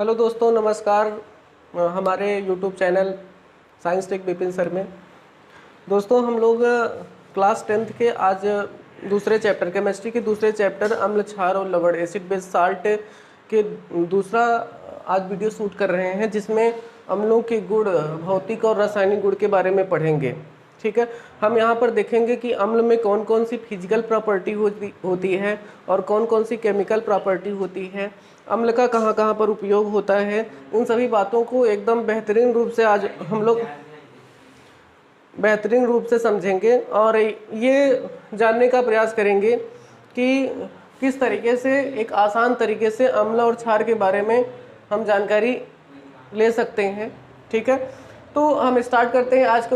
Hello दोस्तों, नमस्कार। हमारे YouTube channel science tech Vipin sir में दोस्तों हम लोग क्लास 10th के आज दूसरे चैप्टर केमिस्ट्री के दूसरे चैप्टर अम्ल, क्षार और लवण एसिड बेस साल्ट के दूसरा आज वीडियो शूट कर रहे हैं, जिसमें अम्लों के गुण, भौतिक और रासायनिक गुण के बारे में पढ़ेंगे। ठीक है, हम यहाँ पर देखेंगे कि अम्ल में कौन कौन सी फिजिकल प्रॉपर्टी होती है और कौन कौन सी केमिकल प्रॉपर्टी होती है, अम्ल का कहाँ कहाँ पर उपयोग होता है। इन सभी बातों को एकदम बेहतरीन रूप से आज हम लोग बेहतरीन रूप से समझेंगे और ये जानने का प्रयास करेंगे कि किस तरीके से एक आसान तरीके से अम्ल और क्षार के बारे में हम जानकारी ले सकते हैं। ठीक है, तो हम स्टार्ट करते हैं आज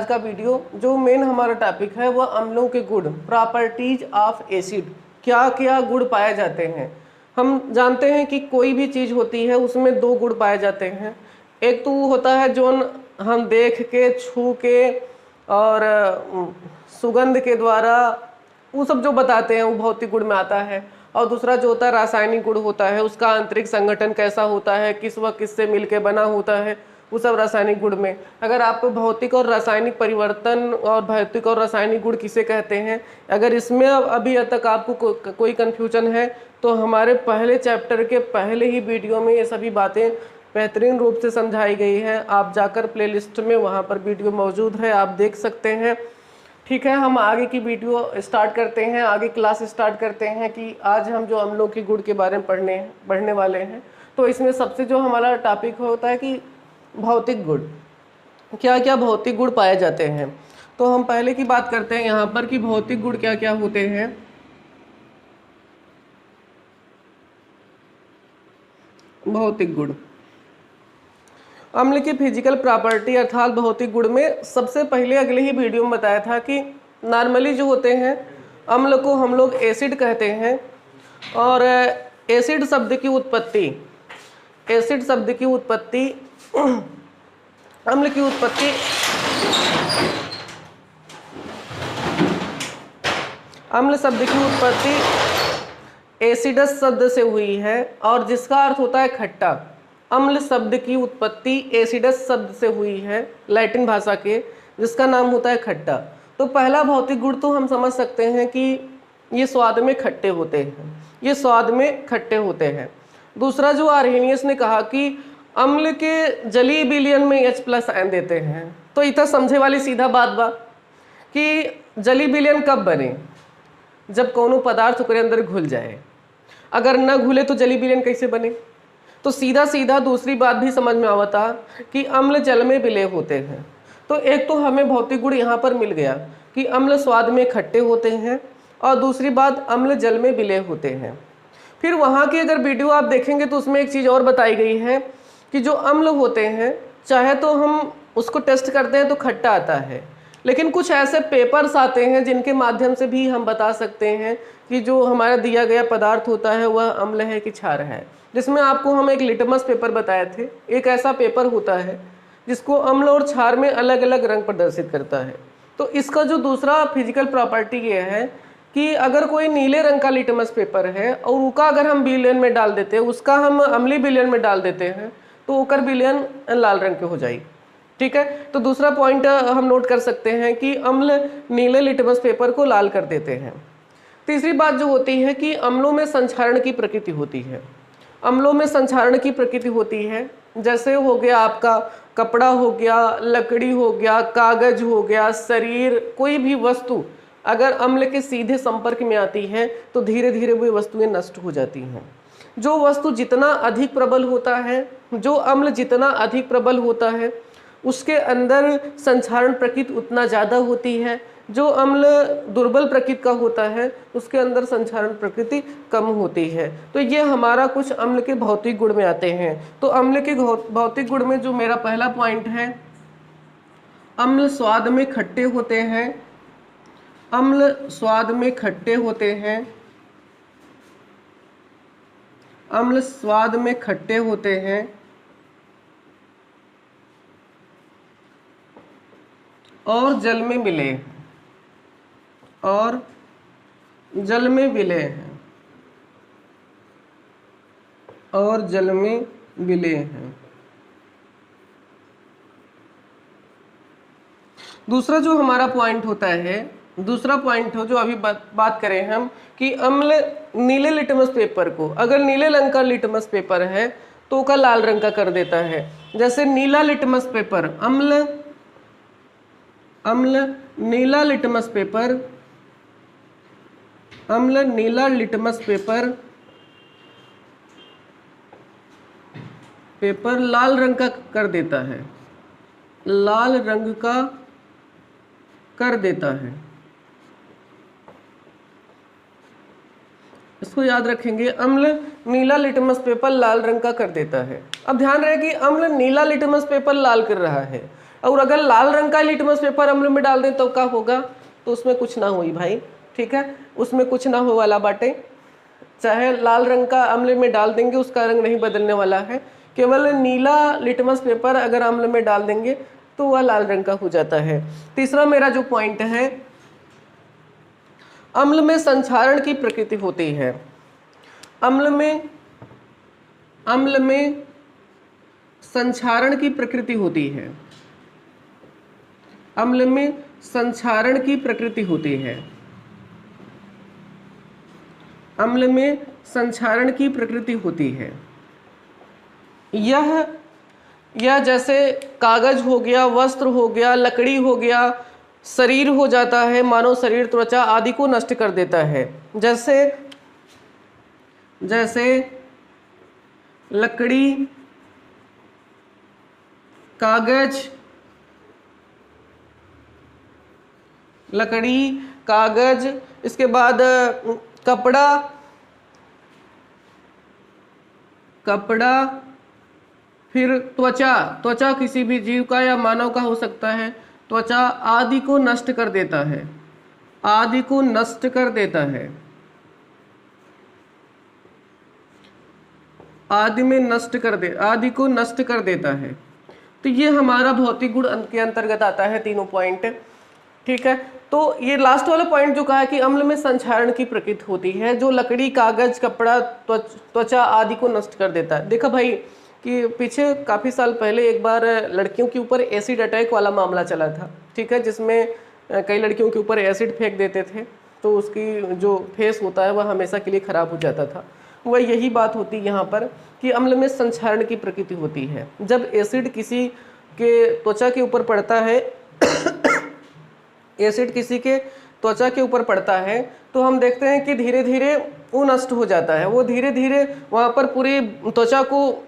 का वीडियो। जो मेन हमारा टॉपिक है वह अम्लों के गुण, प्रॉपर्टीज ऑफ एसिड। क्या क्या गुण पाए जाते हैं। हम जानते हैं कि कोई भी चीज़ होती है उसमें दो गुण पाए जाते हैं। एक तो वो होता है जो हम देख के, छू के और सुगंध के द्वारा वो सब जो बताते हैं वो भौतिक गुण में आता है। और दूसरा जो होता है रासायनिक गुण होता है, उसका आंतरिक संगठन कैसा होता है, किस वक्त किससे मिलके बना होता है, वो सब रासायनिक गुण में। अगर आपको भौतिक और रासायनिक परिवर्तन और भौतिक और रासायनिक गुण किसे कहते हैं, अगर इसमें अभी तक आपको कोई कन्फ्यूजन है तो हमारे पहले चैप्टर के पहले ही वीडियो में ये सभी बातें बेहतरीन रूप से समझाई गई है। आप जाकर प्लेलिस्ट में वहाँ पर वीडियो मौजूद है, आप देख सकते हैं। ठीक है, हम आगे की वीडियो स्टार्ट करते हैं, आगे क्लास स्टार्ट करते हैं कि आज हम जो अम्लों के गुण के बारे में पढ़ने वाले हैं। तो इसमें सबसे जो हमारा टॉपिक होता है कि भौतिक गुण, क्या क्या भौतिक गुण पाए जाते हैं। तो हम पहले की बात करते हैं यहाँ पर कि भौतिक गुण क्या क्या होते हैं। भौतिक गुण, अम्ल की फिजिकल प्रॉपर्टी अर्थात भौतिक गुण में सबसे पहले अगले ही वीडियो में बताया था कि नॉर्मली जो होते हैं अम्ल को हम लोग एसिड कहते हैं। और एसिड शब्द की उत्पत्ति अम्ल की उत्पत्ति अम्ल शब्द की उत्पत्ति एसिडस शब्द से हुई है और जिसका अर्थ होता है खट्टा। अम्ल शब्द की उत्पत्ति एसिडस शब्द से हुई है लैटिन भाषा के, जिसका नाम होता है खट्टा। तो पहला भौतिक गुण तो हम समझ सकते हैं कि ये स्वाद में खट्टे होते हैं। दूसरा जो आर्हेनियस ने कहा कि अम्ल के जलीय विलयन में H+ आयन देते हैं। तो इतना समझे वाली सीधा बात बा कि जलीय विलयन कब बने, जब कोनो पदार्थ ओकरे अंदर घुल जाए। अगर न घुले तो जलीय विलयन कैसे बने। तो सीधा सीधा दूसरी बात भी समझ में आवता कि अम्ल जल में विलय होते हैं। तो एक तो हमें भौतिक गुण यहाँ पर मिल गया कि अम्ल स्वाद में खट्टे होते हैं और दूसरी बात अम्ल जल में विलय होते हैं। फिर वहाँ की अगर वीडियो आप देखेंगे तो उसमें एक चीज़ और बताई गई है कि जो अम्ल होते हैं चाहे तो हम उसको टेस्ट करते हैं तो खट्टा आता है, लेकिन कुछ ऐसे पेपर्स आते हैं जिनके माध्यम से भी हम बता सकते हैं कि जो हमारा दिया गया पदार्थ होता है वह अम्ल है कि क्षार है। जिसमें आपको हम एक लिटमस पेपर बताए थे। एक ऐसा पेपर होता है जिसको अम्ल और क्षार में अलग अलग रंग प्रदर्शित करता है। तो इसका जो दूसरा फिजिकल प्रॉपर्टी ये है कि अगर कोई नीले रंग का लिटमस पेपर है और उसका अगर हम विलयन में डाल देते हैं, उसका हम अम्लीय विलयन में डाल देते हैं तो ओकर विलयन लाल रंग के हो जाएगी। ठीक है, तो दूसरा पॉइंट हम नोट कर सकते हैं कि अम्ल नीले लिटमस पेपर को लाल कर देते हैं। तीसरी बात जो होती है कि अम्लों में संक्षारण की प्रकृति होती है। जैसे हो गया आपका कपड़ा हो गया, लकड़ी हो गया, कागज हो गया, शरीर, कोई भी वस्तु अगर अम्ल के सीधे संपर्क में आती है तो धीरे धीरे वो वस्तुएं नष्ट हो जाती हैं। जो वस्तु जितना अधिक प्रबल होता है, जो अम्ल जितना अधिक प्रबल होता है, उसके अंदर संक्षारण प्रकृति उतना ज़्यादा होती है। जो अम्ल दुर्बल प्रकृति का होता है उसके अंदर संक्षारण प्रकृति कम होती है। तो ये हमारा कुछ अम्ल के भौतिक गुण में आते हैं। तो अम्ल के भौतिक गुण में जो मेरा पहला पॉइंट है, अम्ल स्वाद में खट्टे होते हैं। अम्ल स्वाद में खट्टे होते हैं। अम्ल स्वाद में खट्टे होते हैं और जल में मिले और जल में विलेय हैं। दूसरा जो हमारा पॉइंट होता है, दूसरा पॉइंट हो जो अभी बात करें हम कि अम्ल नीले लिटमस पेपर को, अगर नीले रंग का लिटमस पेपर है तो का लाल रंग का कर देता है। जैसे नीला लिटमस पेपर, अम्ल नीला लिटमस पेपर, अम्ल नीला लिटमस पेपर लाल रंग का कर देता है, लाल रंग का कर देता है। इसको याद रखेंगे, अम्ल नीला लिटमस पेपर लाल रंग का कर देता है। अब ध्यान रहे कि अम्ल नीला लिटमस पेपर लाल कर रहा है, और अगर लाल रंग का लिटमस पेपर अम्ल में डाल दें तो क्या होगा? तो उसमें कुछ ना हुई भाई, ठीक है, उसमें कुछ ना हो वाला बाटे। चाहे लाल रंग का अम्ल में डाल देंगे उसका रंग नहीं बदलने वाला है, केवल नीला लिटमस पेपर अगर अम्ल में डाल देंगे तो वह लाल रंग का हो जाता है। तीसरा मेरा जो पॉइंट है, अम्ल में संक्षारण की प्रकृति होती है। अम्ल में संक्षारण की प्रकृति होती है, अम्ल में संक्षारण की प्रकृति होती है, अम्ल में संक्षारण की प्रकृति होती है। यह जैसे कागज हो गया, वस्त्र हो गया, लकड़ी हो गया, शरीर हो जाता है, मानव शरीर, त्वचा आदि को नष्ट कर देता है। जैसे लकड़ी, कागज, इसके बाद कपड़ा, फिर त्वचा किसी भी जीव का या मानव का हो सकता है, त्वचा आदि को नष्ट कर देता है, आदि को नष्ट कर देता है, आदि को नष्ट कर देता है। तो ये हमारा भौतिक गुण के अंतर्गत आता है, तीनों पॉइंट, ठीक है। तो ये लास्ट वाला पॉइंट जो कहा है कि अम्ल में संक्षारण की प्रकृति होती है, जो लकड़ी, कागज, कपड़ा, त्वचा आदि को नष्ट कर देता है। देखा भाई कि पीछे काफ़ी साल पहले एक बार लड़कियों के ऊपर एसिड अटैक वाला मामला चला था, ठीक है, जिसमें कई लड़कियों के ऊपर एसिड फेंक देते थे तो उसकी जो फेस होता है वह हमेशा के लिए ख़राब हो जाता था। वह यही बात होती है यहाँ पर कि अम्ल में संक्षारण की प्रकृति होती है। जब एसिड किसी के त्वचा के ऊपर पड़ता है एसिड किसी के त्वचा के ऊपर पड़ता है तो हम देखते हैं कि धीरे धीरे वो नष्ट हो जाता है, वो धीरे धीरे वहाँ पर पूरी त्वचा को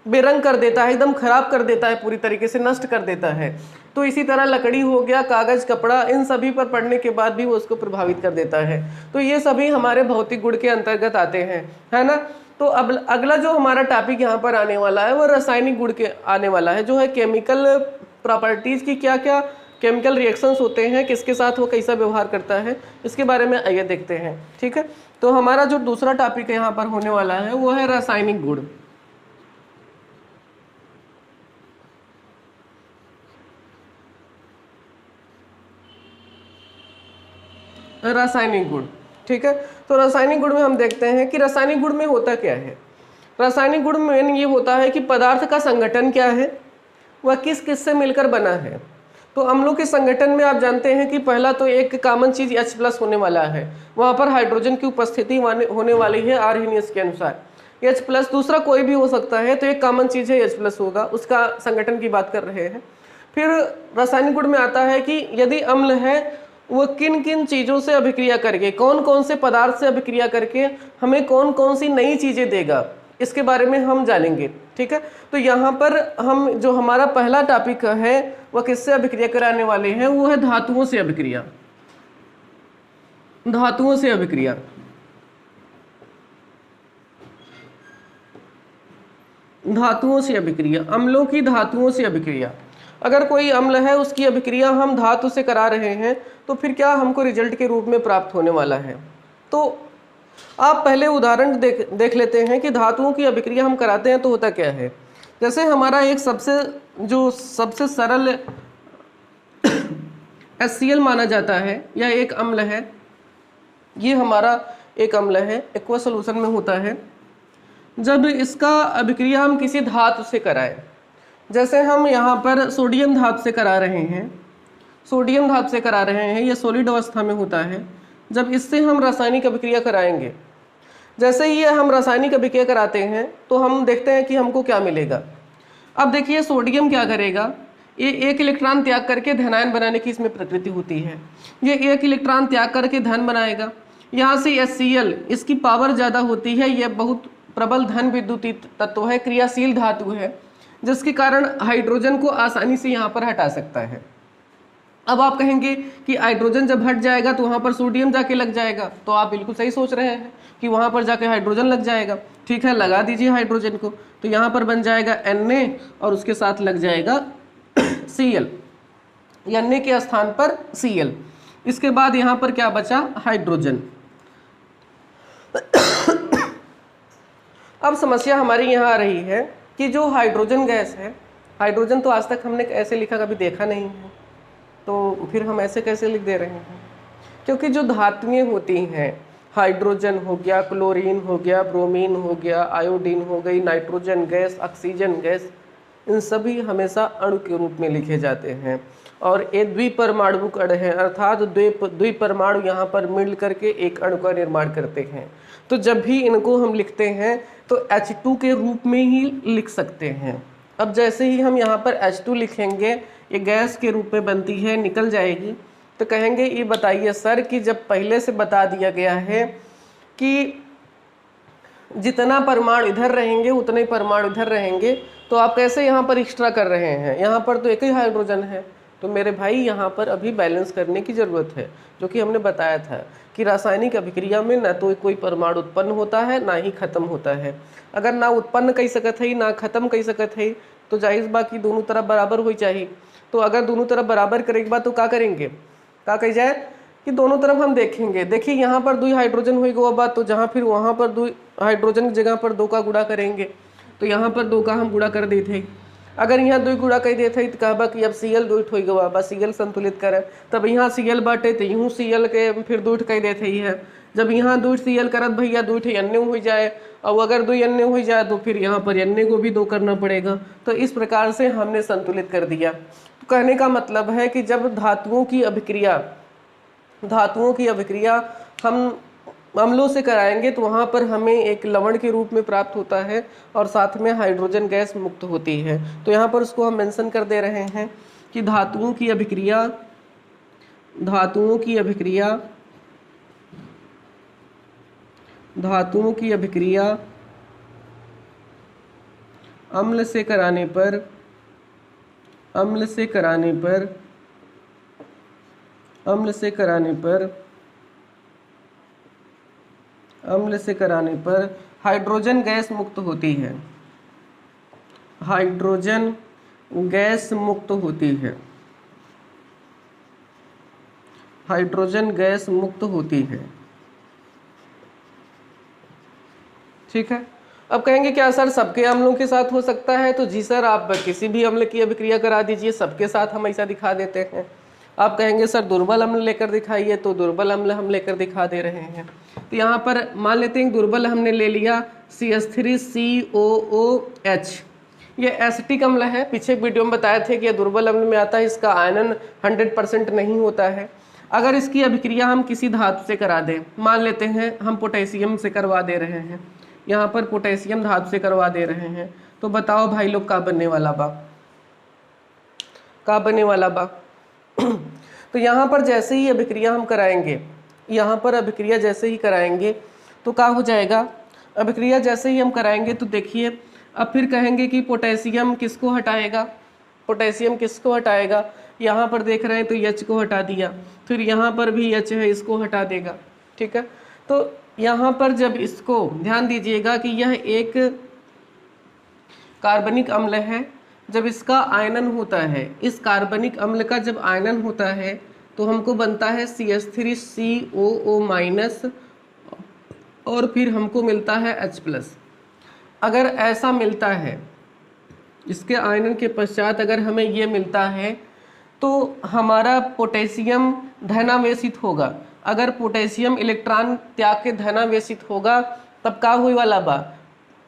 बेरंग कर देता है, एकदम खराब कर देता है, पूरी तरीके से नष्ट कर देता है। तो इसी तरह लकड़ी हो गया, कागज, कपड़ा, इन सभी पर पड़ने के बाद भी वो उसको प्रभावित कर देता है। तो ये सभी हमारे भौतिक गुण के अंतर्गत आते हैं, है ना। तो अब अगला जो हमारा टॉपिक यहाँ पर आने वाला है वो रासायनिक गुण के आने वाला है, जो है केमिकल प्रॉपर्टीज की क्या क्या केमिकल रिएक्शंस होते हैं, किसके साथ वो कैसा व्यवहार करता है, इसके बारे में आइए देखते हैं, ठीक है। तो हमारा जो दूसरा टॉपिक यहाँ पर होने वाला है वो है रासायनिक गुण। रासायनिक गुण, ठीक है। तो रासायनिक गुण में हम देखते हैं कि रासायनिक गुण में होता क्या है। रासायनिक गुण में ये होता है कि पदार्थ का संगठन क्या है, वह किस किस से मिलकर बना है। तो अम्लों के संगठन में आप जानते हैं कि पहला तो एक कॉमन चीज H+ होने वाला है, वहां पर हाइड्रोजन की उपस्थिति होने वाली है आर्हेनियस के अनुसार। H+, दूसरा कोई भी हो सकता है, तो एक कॉमन चीज है H+ होगा, उसका संगठन की बात कर रहे हैं। फिर रासायनिक गुण में आता है कि यदि अम्ल है वो किन किन चीज़ों से अभिक्रिया करके, कौन कौन से पदार्थ से अभिक्रिया करके हमें कौन कौन सी नई चीज़ें देगा, इसके बारे में हम जानेंगे, ठीक है। तो यहाँ पर हम जो हमारा पहला टॉपिक है वह किससे अभिक्रिया कराने वाले हैं, वो है धातुओं से अभिक्रिया। धातुओं से अभिक्रिया, धातुओं से अभिक्रिया, अम्लों की धातुओं से अभिक्रिया। अगर कोई अम्ल है उसकी अभिक्रिया हम धातु से करा रहे हैं तो फिर क्या हमको रिजल्ट के रूप में प्राप्त होने वाला है। तो आप पहले उदाहरण देख लेते हैं कि धातुओं की अभिक्रिया हम कराते हैं तो होता क्या है। जैसे हमारा एक सबसे सरल HCl माना जाता है, यह एक अम्ल है, ये हमारा एक अम्ल है, एक्वा सोल्यूशन में होता है। जब इसका अभिक्रिया हम किसी धातु से कराएं, जैसे हम यहाँ पर सोडियम धातु से करा रहे हैं, सोडियम धातु से करा रहे हैं, ये सॉलिड अवस्था में होता है। जब इससे हम रासायनिक अभिक्रिया कराएंगे, जैसे ही हम रासायनिक अभिक्रिया कराते हैं तो हम देखते हैं कि हमको क्या मिलेगा। अब देखिए सोडियम क्या करेगा, ये एक इलेक्ट्रॉन त्याग करके धनायन बनाने की इसमें प्रकृति होती है। ये एक इलेक्ट्रॉन त्याग करके धन बनाएगा। यहाँ से HCl, इसकी पावर ज़्यादा होती है, यह बहुत प्रबल धन विद्युतीय तत्व है, क्रियाशील धातु है, जिसके कारण हाइड्रोजन को आसानी से यहाँ पर हटा सकता है। अब आप कहेंगे कि हाइड्रोजन जब हट जाएगा तो वहाँ पर सोडियम जाके लग जाएगा, तो आप बिल्कुल सही सोच रहे हैं कि वहाँ पर जाके हाइड्रोजन लग जाएगा। ठीक है, लगा दीजिए हाइड्रोजन को, तो यहाँ पर बन जाएगा Na और उसके साथ लग जाएगा Cl, Na के स्थान पर Cl। इसके बाद यहाँ पर क्या बचा, हाइड्रोजन। अब समस्या हमारी यहाँ आ रही है कि जो हाइड्रोजन गैस है, हाइड्रोजन तो आज तक हमने ऐसे लिखा कभी देखा नहीं है, तो फिर हम ऐसे कैसे लिख दे रहे हैं? क्योंकि जो धातुएं होती हैं, हाइड्रोजन हो गया, क्लोरीन हो गया, ब्रोमीन हो गया, आयोडीन हो गई, नाइट्रोजन गैस, ऑक्सीजन गैस, इन सभी हमेशा अणु के रूप में लिखे जाते हैं और ये द्विपरमाणु कण हैं, अर्थात द्विपरमाणु यहाँ पर मिल करके एक अणु का निर्माण करते हैं। तो जब भी इनको हम लिखते हैं तो H2 के रूप में ही लिख सकते हैं। अब जैसे ही हम यहाँ पर H2 लिखेंगे, ये गैस के रूप में बनती है, निकल जाएगी, तो कहेंगे ये बताइए सर कि जब पहले से बता दिया गया है कि जितना परमाणु इधर रहेंगे उतने परमाणु इधर रहेंगे, तो आप कैसे यहाँ पर एक्स्ट्रा कर रहे हैं? यहाँ पर तो एक ही हाइड्रोजन है। तो मेरे भाई यहाँ पर अभी बैलेंस करने की ज़रूरत है, जो कि हमने बताया था कि रासायनिक अभिक्रिया में ना तो कोई परमाणु उत्पन्न होता है ना ही खत्म होता है। अगर ना उत्पन्न कही सकत है ना खत्म कही सकत है, तो जाहिर बाकी दोनों तरफ बराबर हो चाहिए। तो अगर दोनों तरफ बराबर करेंगे बात तो क्या करेंगे, क्या कही जाए कि दोनों तरफ हम देखेंगे। देखिए यहाँ पर 2 हाइड्रोजन होगा बात, तो जहाँ फिर वहाँ पर 2 हाइड्रोजन की जगह पर 2 का गुणा करेंगे, तो यहाँ पर 2 का हम गुणा कर देते। अगर यहाँ 2 गुणा कर देते तो कहबा कि अब Cl 2 हो गया, बस Cl संतुलित करें, तब यहाँ Cl बाटे तो यूँ Cl के फिर 2 कह देते ही है। जब यहाँ 2 Cl करत भैया 2 Na हो जाए, और अगर 2 Na हो जाए तो फिर यहाँ पर Na को भी 2 करना पड़ेगा। तो इस प्रकार से हमने संतुलित कर दिया। तो कहने का मतलब है कि जब धातुओं की अभिक्रिया हम अम्लों से कराएंगे तो वहाँ पर हमें एक लवण के रूप में प्राप्त होता है और साथ में हाइड्रोजन गैस मुक्त होती है। तो यहाँ पर उसको हम मेंशन कर दे रहे हैं कि धातुओं की अभिक्रिया अम्ल से कराने पर हाइड्रोजन गैस मुक्त होती है। हाइड्रोजन गैस मुक्त होती है। हाइड्रोजन गैस मुक्त होती है। ठीक है। अब कहेंगे क्या सर सबके अम्लों के साथ हो सकता है? तो जी सर, आप किसी भी अम्ल की अभिक्रिया करा दीजिए, सबके साथ हम ऐसा दिखा देते हैं। आप कहेंगे सर दुर्बल अम्ल लेकर दिखाइए, तो दुर्बल अम्ल हम लेकर दिखा दे रहे हैं। तो यहाँ पर मान लेते हैं दुर्बल हमने ले लिया CH3COOH। ये एसिटिक अम्ल है, पीछे वीडियो में बताए थे कि यह दुर्बल अम्ल में आता है, इसका आयनन 100% नहीं होता है। अगर इसकी अभिक्रिया हम किसी धातु से करा दें, मान लेते हैं हम पोटेशियम से करवा दे रहे हैं, यहाँ पर पोटेशियम धातु से करवा दे रहे हैं, तो बताओ भाई लोग क्या बनने वाला बा? तो यहाँ पर जैसे ही अभिक्रिया हम कराएंगे, यहाँ पर अभिक्रिया जैसे ही कराएंगे तो क्या हो जाएगा? अभिक्रिया जैसे ही हम कराएंगे तो देखिए अब फिर कहेंगे कि पोटेशियम किसको हटाएगा? यहाँ पर देख रहे हैं तो H को हटा दिया, फिर यहाँ पर भी H है, इसको हटा देगा। ठीक है। तो यहाँ पर जब इसको ध्यान दीजिएगा कि यह एक कार्बनिक अम्ल है, जब इसका आयनन होता है, इस कार्बनिक अम्ल का जब आयनन होता है तो हमको बनता है CH3COO- और फिर हमको मिलता है H+। अगर ऐसा मिलता है, इसके आयनन के पश्चात अगर हमें ये मिलता है तो हमारा पोटेशियम धनावेशित होगा। अगर पोटेशियम इलेक्ट्रॉन त्याग के धनावेशित होगा तब क्या हुई वाला बा?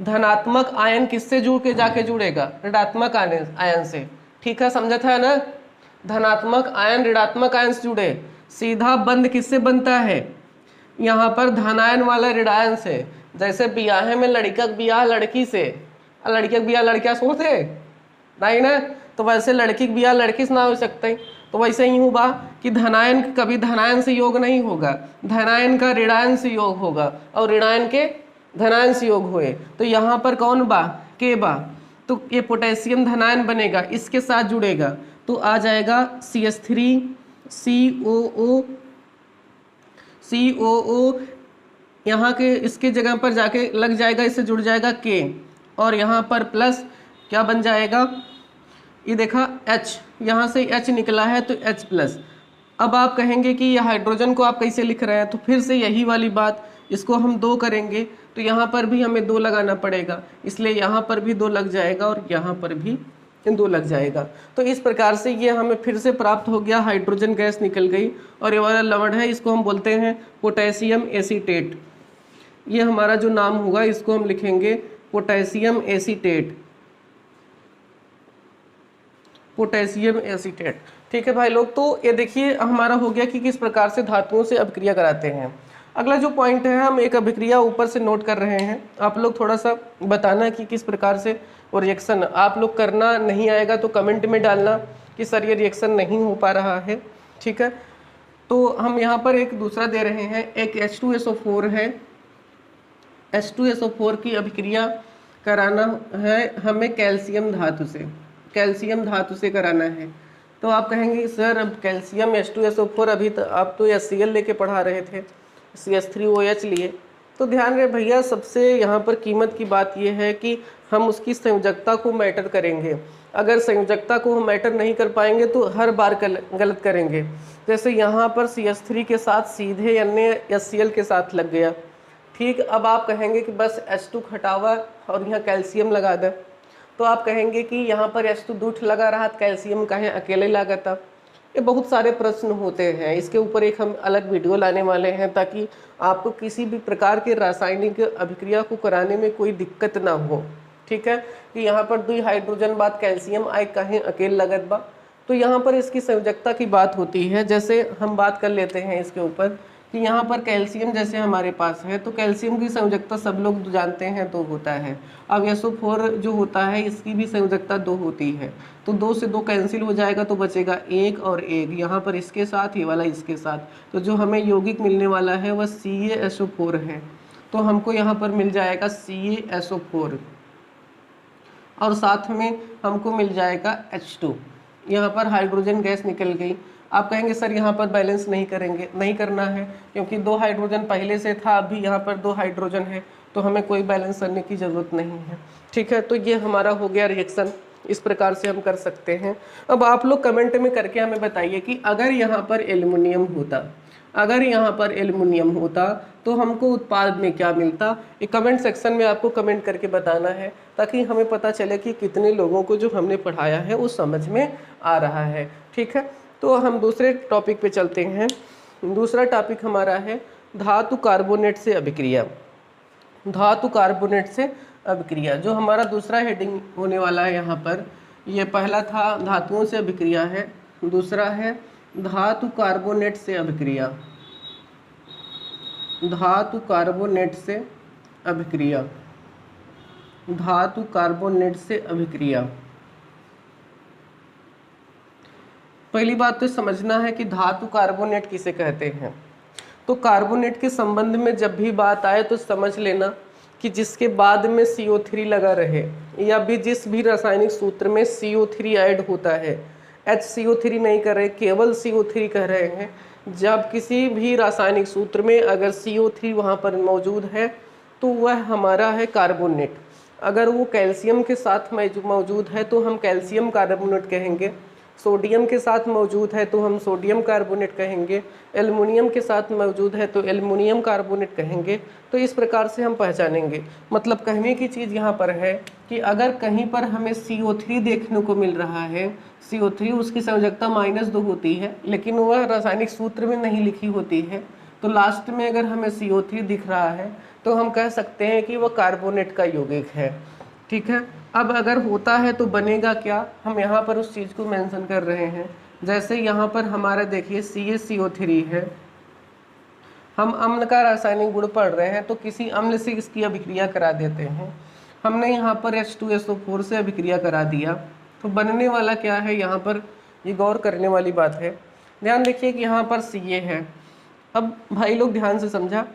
धनात्मक आयन किससे जुड़ के जाके जुड़ेगा? ऋणात्मक आयन से। ठीक है, समझा था ना? धनात्मक आयन ऋणात्मक आयन से जुड़े, सीधा बंध किससे बनता है? यहाँ पर धनायन वाला ऋणायन से। जैसे ब्याह में लड़का ब्याह लड़की से, लड़के ब्याह लड़किया सोते नहीं ना, तो वैसे लड़की के ब्याह लड़की से ना हो सकते। तो वैसे ही हुआ कि धनायन कभी धनायन से योग नहीं होगा, धनायन का ऋणायन से योग होगा और ऋणायन के धनायन से योग हुए। तो यहाँ पर कौन बा? के बा। तो ये पोटेशियम धनायन बनेगा, इसके साथ जुड़ेगा तो आ जाएगा CH3 COO, यहाँ के इसके जगह पर जाके लग जाएगा, इससे जुड़ जाएगा K, और यहाँ पर प्लस क्या बन जाएगा? ये देखा H, यहाँ से H निकला है तो H प्लस। अब आप कहेंगे कि ये हाइड्रोजन को आप कैसे लिख रहे हैं? तो फिर से यही वाली बात, इसको हम 2 करेंगे तो यहाँ पर भी हमें 2 लगाना पड़ेगा, इसलिए यहाँ पर भी 2 लग जाएगा और यहाँ पर भी 2 लग जाएगा। तो इस प्रकार से ये हमें फिर से प्राप्त हो गया, हाइड्रोजन गैस निकल गई। और ये वाला लवण है, इसको हम बोलते हैं पोटेशियम एसीटेट। ये हमारा जो नाम होगा इसको हम लिखेंगे पोटेशियम एसीटेट, पोटेशियम एसीटेट। ठीक है भाई लोग, तो ये देखिए हमारा हो गया कि किस प्रकार से धातुओं से अभिक्रिया कराते हैं। अगला जो पॉइंट है, हम एक अभिक्रिया ऊपर से नोट कर रहे हैं, आप लोग थोड़ा सा बताना कि किस प्रकार से वो रिएक्शन, आप लोग करना नहीं आएगा तो कमेंट में डालना कि सर ये रिएक्शन नहीं हो पा रहा है। ठीक है, तो हम यहाँ पर एक दूसरा दे रहे हैं, एक H2SO4 है, H2SO4 की अभिक्रिया कराना है हमें कैल्शियम धातु से, कैल्शियम धातु से कराना है। तो आप कहेंगे सर अब कैल्शियम H2SO4, अभी तो आप तो HCl लेके पढ़ा रहे थे, CH3OH लिए। तो ध्यान रहे भैया, सबसे यहाँ पर कीमत की बात यह है कि हम उसकी संयोजकता को मैटर करेंगे। अगर संयोजकता को हम मैटर नहीं कर पाएंगे तो हर बार गलत करेंगे। जैसे यहाँ पर CH3 के साथ सीधे अन्य HCl के साथ लग गया। ठीक, अब आप कहेंगे कि बस H2 हटावा और यहाँ कैल्शियम लगा दे, तो आप कहेंगे कि यहाँ पर H2 दूठ लगा रहा, कैल्शियम कहें अकेले लगा था। ये बहुत सारे प्रश्न होते हैं, इसके ऊपर एक हम अलग वीडियो लाने वाले हैं ताकि आपको किसी भी प्रकार के रासायनिक अभिक्रिया को कराने में कोई दिक्कत ना हो। ठीक है, कि यहाँ पर 2 हाइड्रोजन बाद कैल्शियम आए कहें अकेले लगत बा, तो यहाँ पर इसकी संयोजकता की बात होती है। जैसे हम बात कर लेते हैं इसके ऊपर कि यहाँ पर कैल्शियम जैसे हमारे पास है, तो कैल्शियम की संयोजकता सब लोग जानते हैं 2 होता है। अब SO4 जो होता है इसकी भी संयोजकता 2 होती है, तो 2 से 2 कैंसिल हो जाएगा तो बचेगा 1 और 1, यहाँ पर इसके साथ, ये वाला इसके साथ। तो जो हमें यौगिक मिलने वाला है वह CaSO4 है, तो हमको यहाँ पर मिल जाएगा CaSO4 और साथ में हमको मिल जाएगा H2। यहाँ पर हाइड्रोजन गैस निकल गई। आप कहेंगे सर यहाँ पर बैलेंस नहीं करेंगे, नहीं करना है क्योंकि 2 हाइड्रोजन पहले से था, अभी यहाँ पर 2 हाइड्रोजन है, तो हमें कोई बैलेंस करने की ज़रूरत नहीं है। ठीक है, तो ये हमारा हो गया रिएक्शन, इस प्रकार से हम कर सकते हैं। अब आप लोग कमेंट में करके हमें बताइए कि अगर यहाँ पर एल्युमिनियम होता, अगर यहाँ पर एल्युमिनियम होता तो हमको उत्पाद में क्या मिलता? ये कमेंट सेक्शन में आपको कमेंट करके बताना है ताकि हमें पता चले कि कितने लोगों को जो हमने पढ़ाया है वो समझ में आ रहा है। ठीक है, तो हम दूसरे टॉपिक पे चलते हैं। दूसरा टॉपिक हमारा है धातु कार्बोनेट से अभिक्रिया। धातु कार्बोनेट से अभिक्रिया जो हमारा दूसरा हेडिंग होने वाला है यहाँ पर। ये पहला था धातुओं से अभिक्रिया है, दूसरा है धातु कार्बोनेट से अभिक्रिया। धातु कार्बोनेट से अभिक्रिया, धातु कार्बोनेट से अभिक्रिया। पहली बात तो समझना है कि धातु कार्बोनेट किसे कहते हैं। तो कार्बोनेट के संबंध में जब भी बात आए तो समझ लेना कि जिसके बाद में CO3 लगा रहे या भी जिस भी रासायनिक सूत्र में CO3 ऐड होता है, HCO3 नहीं कर रहे, केवल CO3 कह रहे हैं। जब किसी भी रासायनिक सूत्र में अगर CO3 वहाँ पर मौजूद है तो वह हमारा है कार्बोनेट। अगर वो कैल्शियम के साथ मौजूद है तो हम कैल्शियम कार्बोनेट कहेंगे, सोडियम के साथ मौजूद है तो हम सोडियम कार्बोनेट कहेंगे, एल्युमिनियम के साथ मौजूद है तो एल्युमिनियम कार्बोनेट कहेंगे। तो इस प्रकार से हम पहचानेंगे। मतलब कहने की चीज़ यहाँ पर है कि अगर कहीं पर हमें CO3 देखने को मिल रहा है, CO3 उसकी संयोजकता -2 होती है लेकिन वह रासायनिक सूत्र में नहीं लिखी होती है, तो लास्ट में अगर हमें CO3 दिख रहा है तो तो हम कह सकते हैं कि वह कार्बोनेट का यौगिक है। ठीक है, अब अगर होता है तो बनेगा क्या, हम यहाँ पर उस चीज़ को मेंशन कर रहे हैं। जैसे यहाँ पर हमारा देखिए CaCO3 है, हम अम्ल का रासायनिक गुण पढ़ रहे हैं तो किसी अम्ल से इसकी अभिक्रिया करा देते हैं। हमने यहाँ पर H2SO4 से अभिक्रिया करा दिया तो बनने वाला क्या है, यहाँ पर ये गौर करने वाली बात है। ध्यान देखिए कि यहाँ पर Ca है। अब भाई लोग ध्यान से समझा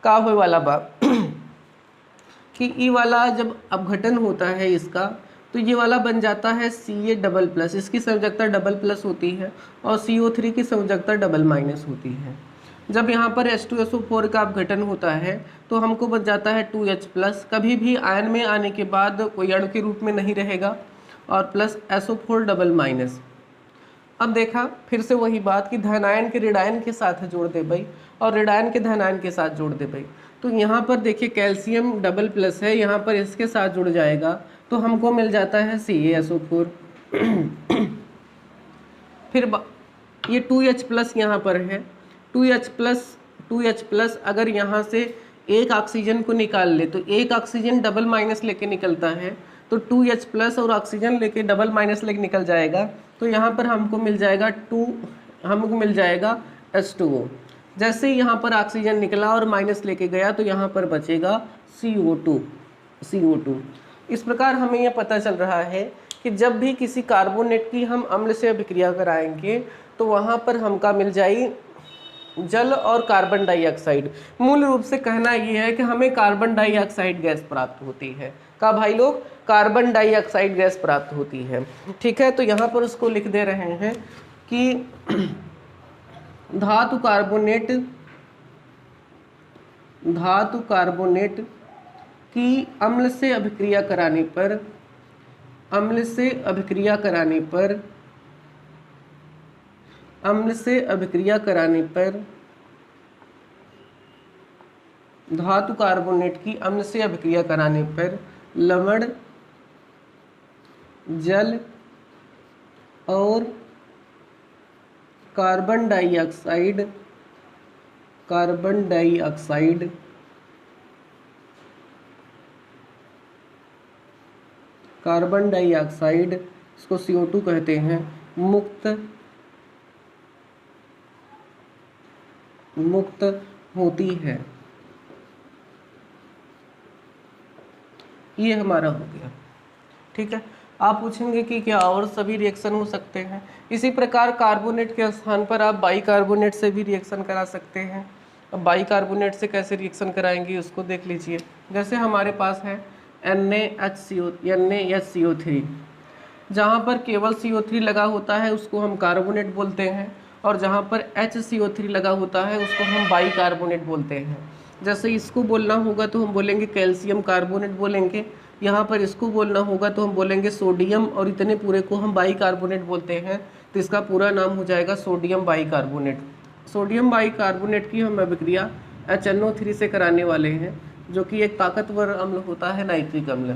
का होए वाला बात कि ई वाला जब अपघटन होता है इसका तो ये वाला बन जाता है Ca++, इसकी संयोजकता डबल प्लस होती है और CO3 की संयोजकता डबल माइनस होती है। जब यहाँ पर H2SO4 का अपघटन होता है तो हमको बच जाता है 2H+, कभी भी आयन में आने के बाद कोई अणु के रूप में नहीं रहेगा, और प्लस SO4 डबल माइनस। अब देखा फिर से वही बात कि धनायन के ऋणायन के साथ जोड़ दे भाई और ऋणायन के धनायन के साथ जोड़ दे भाई। तो यहाँ पर देखिए कैल्शियम डबल प्लस है, यहाँ पर इसके साथ जुड़ जाएगा तो हमको मिल जाता है CaSO4। फिर ये 2H+ यहाँ पर है, 2H+ अगर यहाँ से एक ऑक्सीजन को निकाल ले तो एक ऑक्सीजन डबल माइनस लेके निकलता है, तो 2H+ और ऑक्सीजन लेके डबल माइनस लेके निकल जाएगा तो यहाँ पर हमको मिल जाएगा H2O। जैसे ही यहाँ पर ऑक्सीजन निकला और माइनस लेके गया तो यहाँ पर बचेगा CO2। इस प्रकार हमें यह पता चल रहा है कि जब भी किसी कार्बोनेट की हम अम्ल से अभिक्रिया कराएंगे तो वहाँ पर हमका मिल जाएगी जल और कार्बन डाइऑक्साइड। मूल रूप से कहना यह है कि हमें कार्बन डाइऑक्साइड गैस प्राप्त होती है। का भाई लोग, कार्बन डाइऑक्साइड गैस प्राप्त होती है। ठीक है, तो यहाँ पर उसको लिख दे रहे हैं कि धातु कार्बोनेट की अम्ल से अभिक्रिया कराने पर धातु कार्बोनेट की अम्ल से अभिक्रिया कराने पर लवण, जल और कार्बन डाइऑक्साइड इसको CO2 कहते हैं, मुक्त होती है। ये हमारा हो गया। ठीक है, आप पूछेंगे कि क्या और सभी रिएक्शन हो सकते हैं। इसी प्रकार कार्बोनेट के स्थान पर आप बाइकार्बोनेट से भी रिएक्शन करा सकते हैं। अब बाइकार्बोनेट से कैसे रिएक्शन कराएंगे उसको देख लीजिए। जैसे हमारे पास है NaHCO3, जहाँ पर केवल CO3 लगा होता है उसको हम कार्बोनेट बोलते हैं, और जहाँ पर HCO3 लगा होता है उसको हम बाइकार्बोनेट बोलते हैं। जैसे इसको बोलना होगा तो हम बोलेंगे कैल्शियम कार्बोनेट बोलेंगे, यहाँ पर इसको बोलना होगा तो हम बोलेंगे सोडियम, और इतने पूरे को हम बाइकार्बोनेट बोलते हैं तो इसका पूरा नाम हो जाएगा सोडियम बाइकार्बोनेट। सोडियम बाइकार्बोनेट की हम अभिक्रिया HNO3 से कराने वाले हैं, जो कि एक ताकतवर अम्ल होता है, नाइट्रिक अम्ल।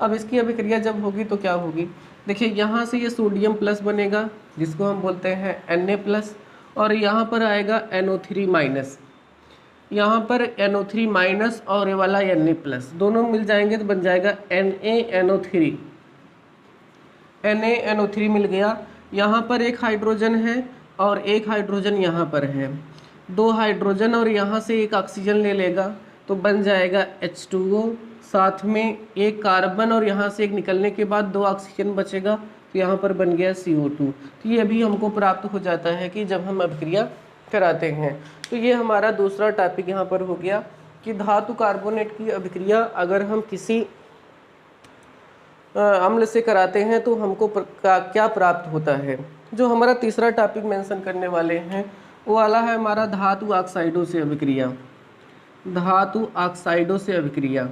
अब इसकी अभिक्रिया जब होगी तो क्या होगी, देखिए यहाँ से ये सोडियम प्लस बनेगा जिसको हम बोलते हैं Na+, और यहाँ पर आएगा NO3-, यहाँ पर NO3- और ये वाला Na+, दोनों मिल जाएंगे तो बन जाएगा NaNO3 मिल गया। यहाँ पर एक हाइड्रोजन है और एक हाइड्रोजन यहाँ पर है, 2 हाइड्रोजन और यहाँ से एक ऑक्सीजन ले लेगा तो बन जाएगा H2O, साथ में एक कार्बन और यहाँ से एक निकलने के बाद 2 ऑक्सीजन बचेगा तो यहाँ पर बन गया CO2। तो ये भी हमको प्राप्त हो जाता है कि जब हम अभिक्रिया कराते हैं। तो ये हमारा दूसरा टॉपिक यहाँ पर हो गया कि धातु कार्बोनेट की अभिक्रिया अगर हम किसी अम्ल से कराते हैं तो हमको क्या प्राप्त होता है। जो हमारा तीसरा टॉपिक मेंशन करने वाले हैं वो वाला है हमारा धातु ऑक्साइडों से अभिक्रिया। धातु ऑक्साइडों से अभिक्रिया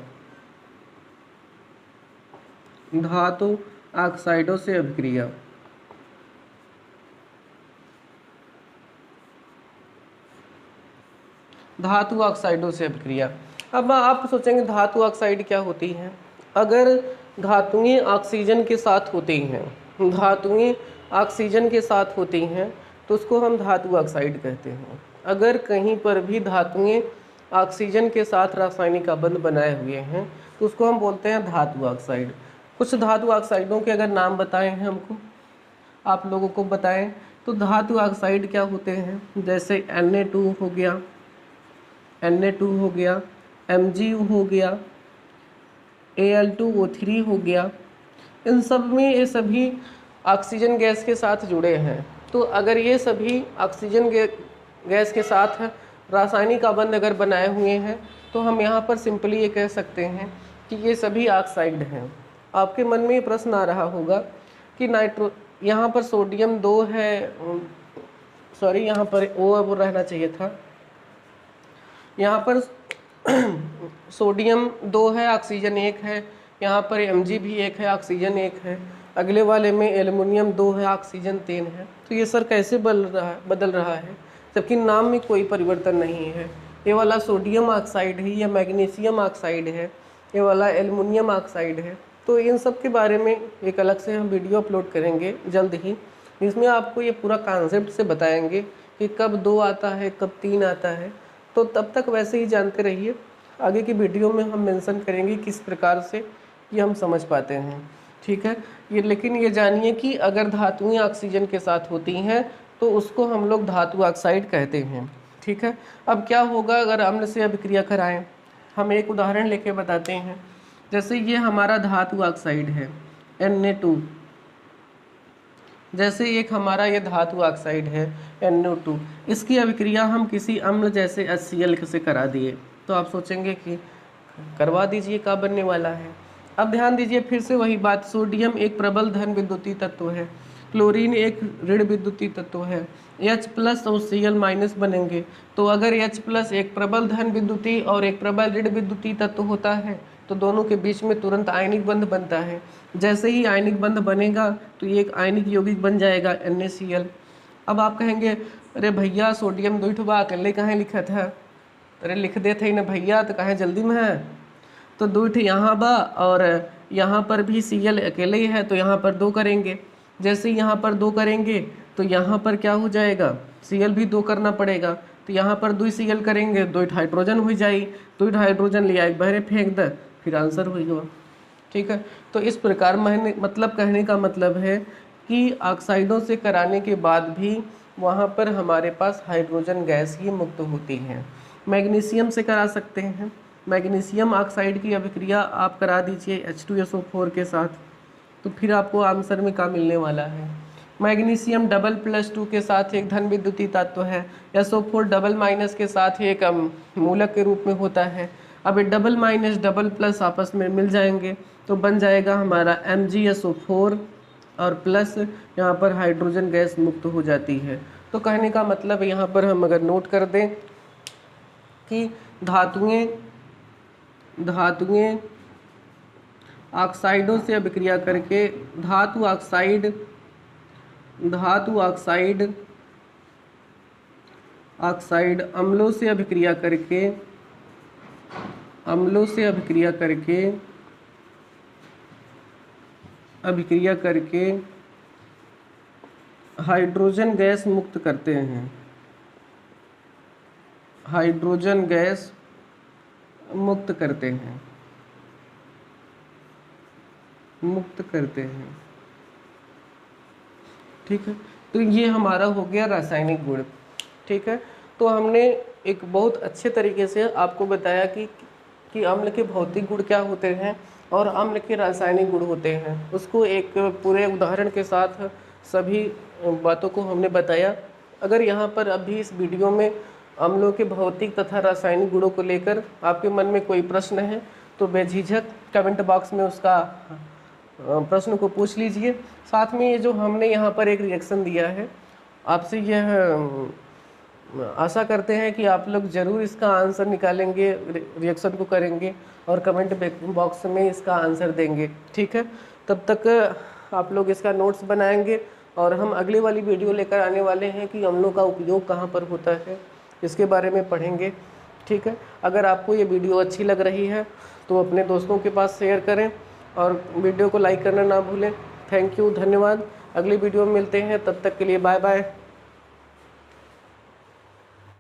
अब आप सोचेंगे धातु ऑक्साइड क्या होती है। अगर धातुएं ऑक्सीजन के साथ होती हैं तो उसको हम धातु ऑक्साइड कहते हैं। अगर कहीं पर भी धातुएं ऑक्सीजन के साथ रासायनिक संबंध बनाए हुए हैं, तो उसको हम बोलते हैं धातु ऑक्साइड। कुछ धातु ऑक्साइडों के अगर नाम बताए हैं हमको, आप लोगों को बताएं, तो धातु ऑक्साइड क्या होते हैं, जैसे Na2 हो गया, Na2 हो गया, Mgu हो गया, Al2O3 हो गया। इन सब में ये सभी ऑक्सीजन गैस के साथ जुड़े हैं। तो अगर ये सभी ऑक्सीजन गैस के साथ रासायनिक संबंध अगर बनाए हुए हैं, तो हम यहाँ पर सिंपली ये कह सकते हैं कि ये सभी ऑक्साइड हैं। आपके मन में ये प्रश्न आ रहा होगा कि यहाँ पर सोडियम 2 है, सॉरी यहाँ पर ओ अब रहना चाहिए था, यहाँ पर सोडियम 2 है, ऑक्सीजन 1 है, यहाँ पर Mg भी 1 है, ऑक्सीजन 1 है, अगले वाले में एल्युमिनियम 2 है, ऑक्सीजन 3 है। तो ये सर कैसे बदल रहा है, जबकि नाम में कोई परिवर्तन नहीं है। ये वाला सोडियम ऑक्साइड है, या मैग्नीशियम ऑक्साइड है, ये वाला एल्युमिनियम ऑक्साइड है। तो इन सब के बारे में एक अलग से हम वीडियो अपलोड करेंगे जल्द ही, जिसमें आपको ये पूरा कॉन्सेप्ट से बताएंगे कि कब 2 आता है, कब 3 आता है। तो तब तक वैसे ही जानते रहिए, आगे की वीडियो में हम मेंशन करेंगे किस प्रकार से ये हम समझ पाते हैं, ठीक है। लेकिन ये जानिए कि अगर धातुएं ऑक्सीजन के साथ होती हैं तो उसको हम लोग धातु ऑक्साइड कहते हैं, ठीक है। अब क्या होगा अगर अम्ल से अभिक्रिया कराएं, हम एक उदाहरण लेके बताते हैं। जैसे ये हमारा धातु ऑक्साइड है Na2, जैसे एक हमारा ये धातु ऑक्साइड है NO2, इसकी अभिक्रिया हम किसी अम्ल जैसे HCl से करा दिए, तो आप सोचेंगे कि करवा दीजिए, क्या बनने वाला है। अब ध्यान दीजिए, फिर से वही बात, सोडियम एक प्रबल धन विद्युतीय तत्व है, क्लोरीन एक ऋण विद्युतीय तत्व है, H+ और Cl- बनेंगे। तो अगर H+ एक प्रबल धन विद्युतीय और एक प्रबल ऋण विद्युतीय तत्व होता है, तो दोनों के बीच में तुरंत आयनिक बंध बनता है। जैसे ही आयनिक बंध बनेगा तो ये एक आयनिक यौगिक बन जाएगा NaCl। अब आप कहेंगे अरे भैया सोडियम 2 बा, अकेले कहाँ लिखा था, अरे लिख देते ही ना भैया, तो कहाँ जल्दी में है। तो 2 यहाँ बा और यहाँ पर भी Cl अकेले ही है, तो यहाँ पर 2 करेंगे। जैसे यहाँ पर 2 करेंगे तो यहाँ पर क्या हो जाएगा, Cl भी 2 करना पड़ेगा, तो यहाँ पर 2 Cl करेंगे, 2 हाइड्रोजन हो जाएगी, 2 हाइड्रोजन लिया एक बहरे फेंक दे, फिर आंसर होगा, ठीक है। तो इस प्रकार मतलब कहने का मतलब है कि ऑक्साइडों से कराने के बाद भी वहाँ पर हमारे पास हाइड्रोजन गैस ही मुक्त होती है। मैग्नीशियम से करा सकते हैं, मैग्नीशियम ऑक्साइड की अभिक्रिया आप करा दीजिए H2SO4 के साथ, तो फिर आपको आंसर में क्या मिलने वाला है। मैग्नीशियम डबल+2 के साथ एक धन विद्युतीय तत्व है, SO4 डबल- के साथ एक मूलक के रूप में होता है। अब ये डबल- डबल+ आपस में मिल जाएंगे तो बन जाएगा हमारा MgSO4 और प्लस यहाँ पर हाइड्रोजन गैस मुक्त हो जाती है। तो कहने का मतलब यहाँ पर हम अगर नोट कर दें कि धातुएं ऑक्साइडों से अभिक्रिया करके धातु ऑक्साइड अम्लों से अभिक्रिया करके हाइड्रोजन गैस मुक्त करते हैं, हाइड्रोजन गैस मुक्त करते हैं, ठीक है। तो ये हमारा हो गया रासायनिक गुण, ठीक है। तो हमने एक बहुत अच्छे तरीके से आपको बताया कि अम्ल के भौतिक गुण क्या होते हैं और अम्ल के रासायनिक गुण होते हैं, उसको एक पूरे उदाहरण के साथ सभी बातों को हमने बताया। अगर यहाँ पर अभी इस वीडियो में अम्लों के भौतिक तथा रासायनिक गुणों को लेकर आपके मन में कोई प्रश्न है तो बेझिझक कमेंट बॉक्स में उसका प्रश्न को पूछ लीजिए। साथ में ये जो हमने यहाँ पर एक रिएक्शन दिया है, आपसे यह आशा करते हैं कि आप लोग ज़रूर इसका आंसर निकालेंगे, रिएक्शन को करेंगे और कमेंट बॉक्स में इसका आंसर देंगे, ठीक है। तब तक आप लोग इसका नोट्स बनाएंगे और हम अगली वाली वीडियो लेकर आने वाले हैं कि अम्लों का उपयोग कहाँ पर होता है, इसके बारे में पढ़ेंगे, ठीक है। अगर आपको ये वीडियो अच्छी लग रही है तो अपने दोस्तों के पास शेयर करें और वीडियो को लाइक करना ना भूलें। थैंक यू, धन्यवाद। अगली वीडियो में मिलते हैं, तब तक के लिए बाय बाय।